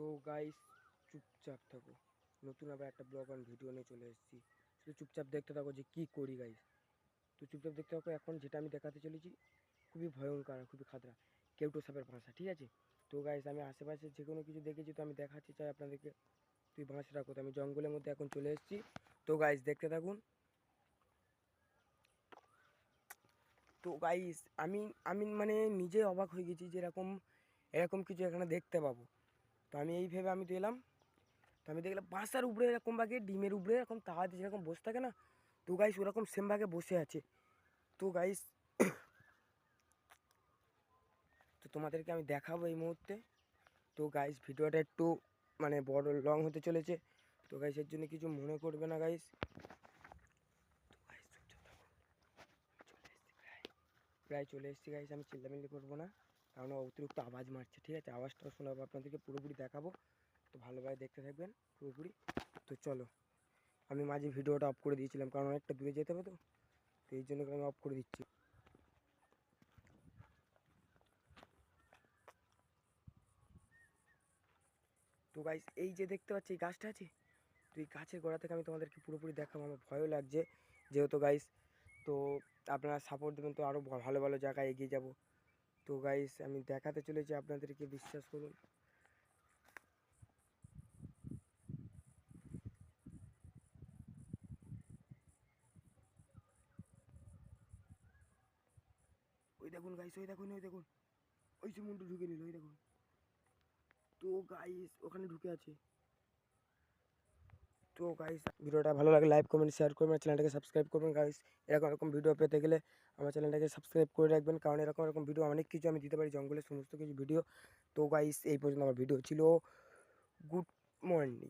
তো গাইস চুপচাপ থাকো, নতুন আবার একটা ব্লগ অন ভিডিও নিয়ে চলে এসেছি। শুধু চুপচাপ দেখতে থাকো যে কী করি গাইস। তো চুপচাপ দেখতে থাকো, এখন যেটা আমি দেখাতে চলেছি খুবই ভয়ঙ্কর, খুবই খাতরা, কেউটো সাপের ভাষা, ঠিক আছে? তো গাইস আমি আশেপাশে যে কোনো কিছু দেখেছি তো আমি দেখাচ্ছি চাই আপনাদেরকে। তুই ভাষা রাখো, তো আমি জঙ্গলের মধ্যে এখন চলে এসেছি। তো গাইস দেখতে থাকুন। তো গাইস আমি আমি মানে নিজে অবাক হয়ে গেছি যে এরকম এরকম কিছু এখানে দেখতে পাবো। তো আমি এই ভেবে আমি তো এলাম। তো আমি দেখলাম বাসার উপরে এরকম ভাগে ডিমের উপরে এরকম তাওয়াতে যেরকম বসে থাকে না, তো গাইস ওরকম সেম ভাগে বসে আছে। তো গাইস তো তোমাদেরকে আমি দেখাবো এই মুহূর্তে। তো গাইস ভিডিওটা একটু মানে বড় লং হতে চলেছে, তো গাইস এর জন্য কিছু মনে করবে না গাইস। তো গাইস চুপচাপ থাকো, চলে এসেছি প্রায় চলে এসেছি গাইস। আমি চিল্লামিল্লি করবো না, কারণ অতিরিক্ত আওয়াজ মারছে, ঠিক আছে? আওয়াজটা শোনাবো আপনাদেরকে, পুরোপুরি দেখাবো। তো ভালোভাবে দেখতে থাকবেন পুরোপুরি। তো চলো, আমি মাঝে ভিডিওটা অফ করে দিয়েছিলাম কারণ অনেকটা দূরে যেতে হবে, তো এই জন্য আমি অফ করে দিচ্ছি। তো গাইস এই যে দেখতে পাচ্ছি এই গাছটা আছে, তো এই গাছের গোড়া থেকে আমি তোমাদেরকে পুরোপুরি দেখাবো। আমার ভয়ও লাগছে যেহেতু গাইস, তো আপনারা সাপোর্ট দেবেন তো আরও ভালো ভালো জায়গায় এগিয়ে যাব। তো গাইস আমি দেখাতে চলেছি আপনাদেরকে, বিশ্বাস করুন। ওই দেখুন গাইস, ওই দেখুন, ওই দেখুন, ওই যে মুন্ডু ঢুকে নিল, ওই দেখুন। তো গাইস ওখানে ঢুকে আছে। তো গাইস ভিডিওটা ভালো লাগে লাইক কমেন্ট শেয়ার করবেন, চ্যানেলটাকে সাবস্ক্রাইব করবেন গাইস। এরকম এরকম ভিডিও পেতে গেলে আমার চ্যানেলটাকে সাবস্ক্রাইব করে রাখবেন, কারণ এরকম এরকম ভিডিও অনেক কিছু আমি দিতে পারি, জঙ্গলের সমস্ত কিছু ভিডিও। তো গাইস এই পর্যন্ত আমার ভিডিও ছিল। Good morning.